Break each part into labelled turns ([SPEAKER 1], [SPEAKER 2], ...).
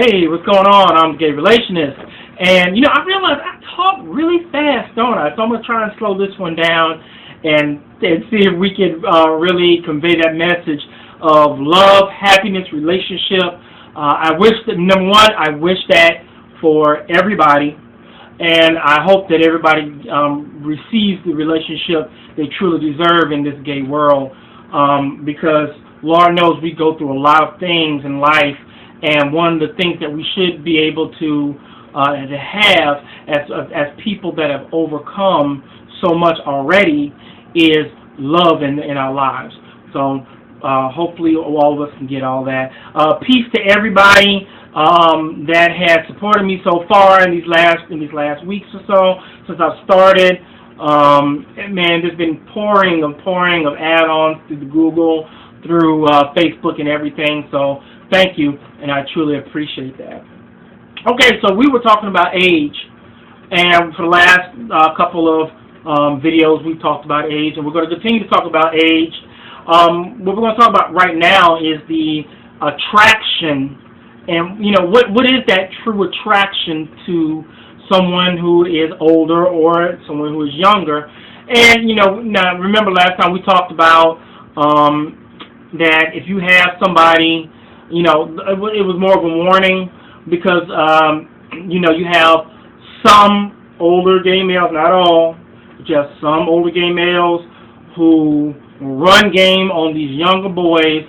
[SPEAKER 1] Hey, what's going on? I'm Gay Relationist. And, I realize I talk really fast, don't I? So I'm going to try and slow this one down and see if we can really convey that message of love, happiness, relationship. I wish that, number one, I wish that for everybody. And I hope that everybody receives the relationship they truly deserve in this gay world. Because Lord knows we go through a lot of things in life. And one of the things that we should be able to have as people that have overcome so much already is love in our lives. So hopefully all of us can get all that. Peace to everybody that has supported me so far in these last weeks or so since I've started. Man, there's been pouring of add-ons through the Google, through Facebook and everything. So thank you, and I truly appreciate that. Okay, so we were talking about age, and for the last couple of videos we talked about age, and we're going to continue to talk about age. What we're going to talk about right now is the attraction, and what is that true attraction to someone who is older or someone who is younger. And now remember last time we talked about that if you have somebody, it was more of a warning because, you have some older gay males, not all, just some older gay males who run game on these younger boys,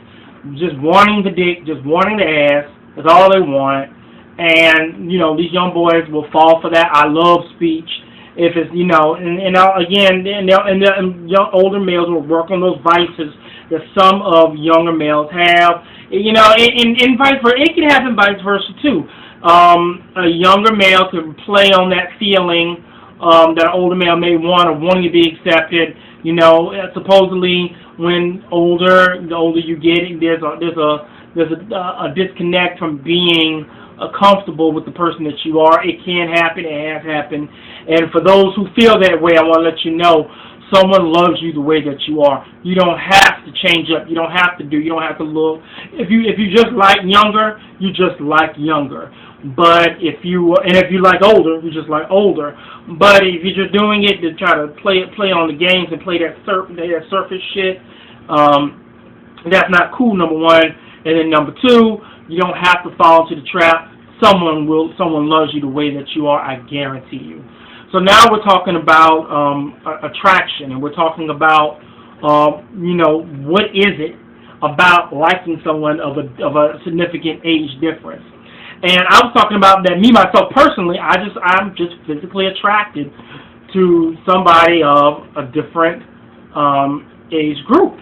[SPEAKER 1] just wanting the dick, just wanting the ass. That's all they want. And, these young boys will fall for that I love speech. If it's, again, young older males will work on those vices that some of younger males have, and vice versa. It can happen vice versa too. A younger male could play on that feeling that an older male may want or wanting to be accepted. Supposedly when the older you get, there's a disconnect from being comfortable with the person that you are. It can happen. It has happened. And for those who feel that way, I want to let you know. Someone loves you the way that you are. You don't have to change up. You don't have to You don't have to look. If you just like younger, you just like younger. But if you like older, you just like older. But if you're just doing it to try to play on the games and play that surface shit, that's not cool. Number one, and then number two, you don't have to fall into the trap. Someone loves you the way that you are. I guarantee you. So now we're talking about attraction, and we're talking about, what is it about liking someone of a significant age difference? And I was talking about that myself personally, I'm just physically attracted to somebody of a different age group.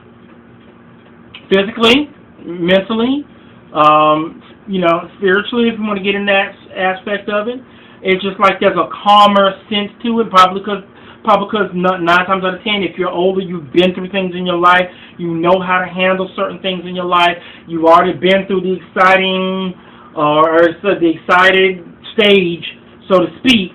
[SPEAKER 1] Physically, mentally, spiritually, if you want to get in that aspect of it. It's just like there's a calmer sense to it, probably because 9 times out of 10, if you're older, you've been through things in your life, you know how to handle certain things in your life, you've already been through the exciting, the excited stage, so to speak.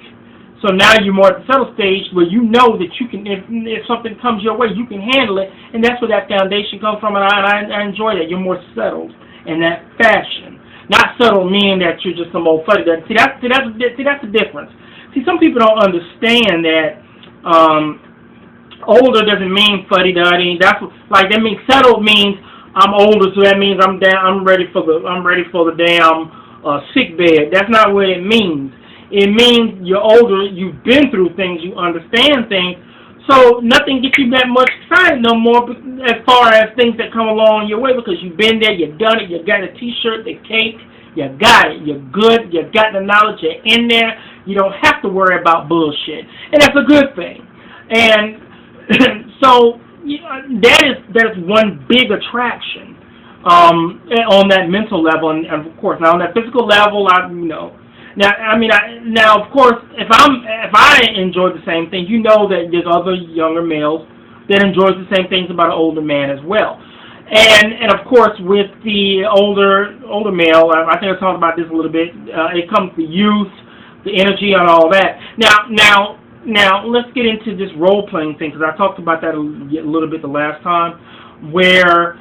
[SPEAKER 1] So now you're more at the settled stage where you know that you can, if something comes your way, you can handle it, and that's where that foundation comes from, and I enjoy that. You're more settled in that fashion. Not subtle meaning that you're just some old fuddy-duddy. See, that's the difference. See, some people don't understand that older doesn't mean fuddy-duddy. That means settled means I'm older, so that means I'm ready for the damn sick bed. That's not what it means. It means you're older, you've been through things, you understand things, so nothing gets you that much excited no more as far as things that come along your way because you've been there, you've done it, you got a T-shirt, the cake, you got it, you're good, you got the knowledge, you're in there, you don't have to worry about bullshit. And that's a good thing. And so that's one big attraction on that mental level, and of course, now on that physical level, Now, of course, if I enjoy the same thing, that there's other younger males that enjoys the same things about an older man as well. And of course, with the older male, I think I talked about this a little bit. It comes the youth, the energy, and all that. Now, let's get into this role playing thing because I talked about that a little bit the last time, where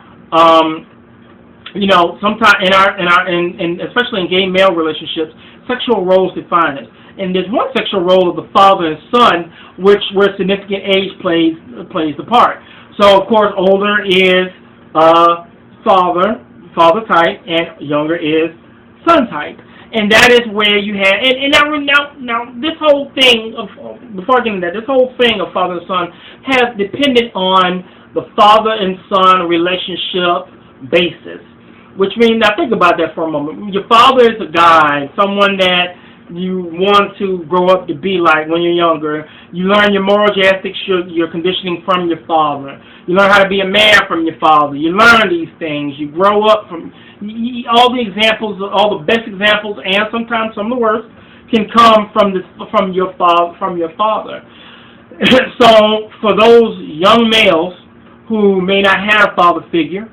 [SPEAKER 1] You know, sometimes in especially in gay male relationships, sexual roles define us. And there's one sexual role of the father and son, where significant age plays the part. So of course, older is father type, and younger is son type. And that is where you have, and now this whole thing of, before I get into that, this whole thing of father and son has depended on the father and son relationship basis. Which means, now think about that for a moment. Your father is a guy, someone that you want to grow up to be like when you're younger. You learn your moral ethics, your conditioning from your father. You learn how to be a man from your father. You learn these things. You grow up from all the examples, all the best examples, and sometimes some of the worst can come from your father. So for those young males who may not have a father figure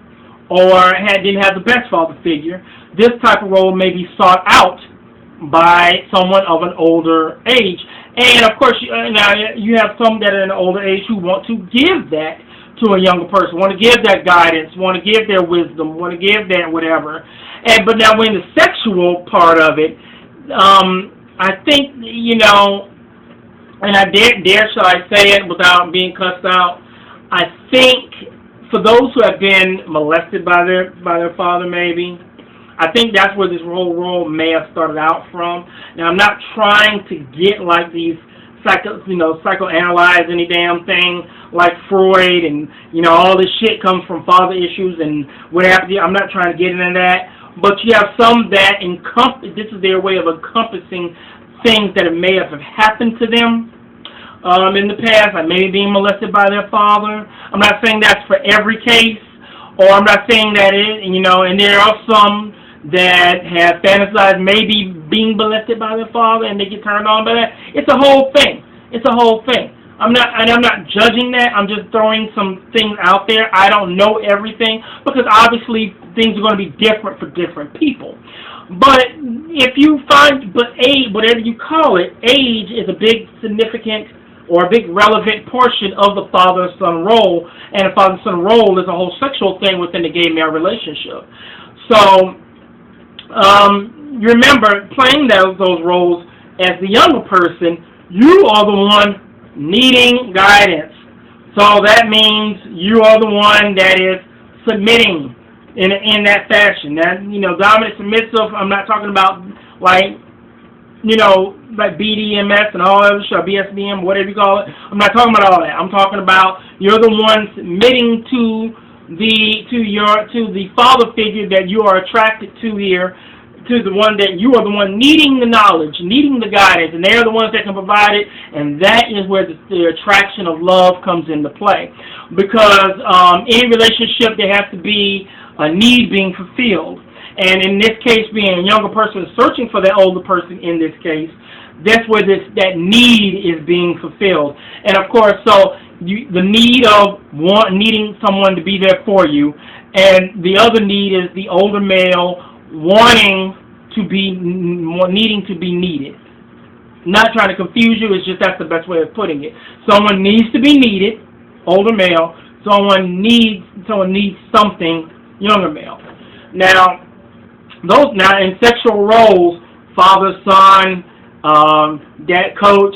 [SPEAKER 1] or didn't have the best father figure, this type of role may be sought out by someone of an older age. And of course, now you have some that are in an older age who want to give that to a younger person, want to give that guidance, want to give their wisdom, want to give that whatever. But now when the sexual part of it, I think, and I dare shall I say it without being cussed out, I think for those who have been molested by their father, maybe, I think that's where this whole role may have started out from. Now, I'm not trying to get like these psychoanalyze any damn thing like Freud and, all this shit comes from father issues and what have you. I'm not trying to get into that. But you have some that this is their way of encompassing things that may have happened to them in the past, like maybe being molested by their father. I'm not saying that's for every case, or I'm not saying that and there are some that have fantasized maybe being molested by their father and they get turned on by that. It's a whole thing. I'm not judging that. I'm just throwing some things out there. I don't know everything because obviously things are going to be different for different people. But if you find, age, whatever you call it, age is a big significant or a big relevant portion of the father-son role, and the father-son role is a whole sexual thing within the gay-male relationship. So remember, playing those roles as the younger person, you are the one needing guidance. So that means you are the one that is submitting in that fashion. That, dominant, submissive, I'm not talking about like BDMS and all that stuff, BSDM, whatever you call it. I'm not talking about all that. I'm talking about you're the one submitting to the father figure that you are attracted to here, to the one that you are the one needing the knowledge, needing the guidance, and they're the ones that can provide it, and that is where the attraction of love comes into play. Because any relationship, there has to be a need being fulfilled. And in this case, being a younger person searching for that older person in this case, that's where that need is being fulfilled. And of course, so the need of needing someone to be there for you, and the other need is the older male needing to be needed. Not trying to confuse you, it's just that's the best way of putting it. Someone needs to be needed, older male. Someone needs something, younger male. Now in sexual roles, father, son, dad, coach,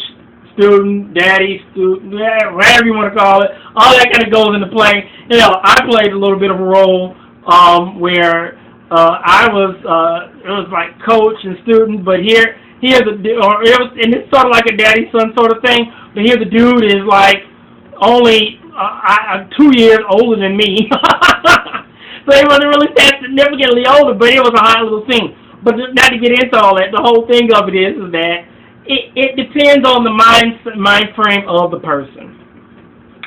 [SPEAKER 1] student, daddy, student, whatever you want to call it, all that kind of goes into play. I played a little bit of a role where I was it was like coach and student, but and it's sort of like a daddy son sort of thing. But here the dude is like only 2 years older than me. So he wasn't really that significantly older, but it was a hot little thing. But not to get into all that, the whole thing of it is that it depends on the mind frame of the person,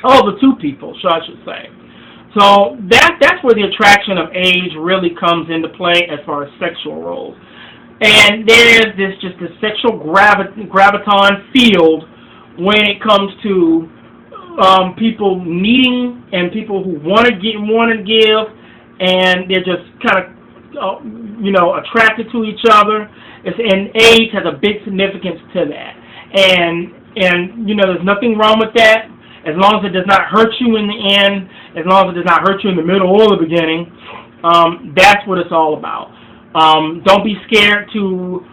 [SPEAKER 1] of the two people, I should say. So that's where the attraction of age really comes into play as far as sexual roles. And there is this sexual graviton field when it comes to people needing and people who want to give, and they're just kind of attracted to each other. And age has a big significance to that. And there's nothing wrong with that as long as it does not hurt you in the end, as long as it does not hurt you in the middle or the beginning. That's what it's all about. Don't be scared to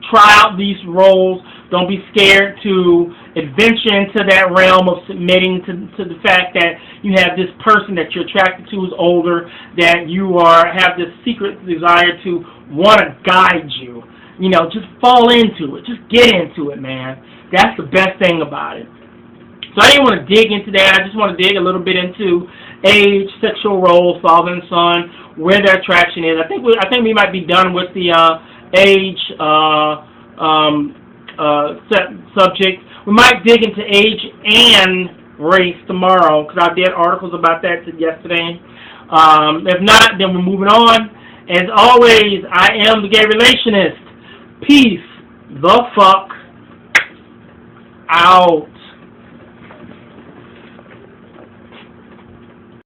[SPEAKER 1] try out these roles. Don't be scared to adventure into that realm of submitting to the fact that you have this person that you're attracted to who's older, that you have this secret desire to want to guide you. You know, just fall into it. Just get into it, man. That's the best thing about it. So I didn't want to dig into that. I just want to dig a little bit into age, sexual roles, father and son, where their attraction is. I think we might be done with the age subject. We might dig into age and race tomorrow because I did articles about that yesterday. If not, then we're moving on. As always, I am the Gay Relationist. Peace the fuck out.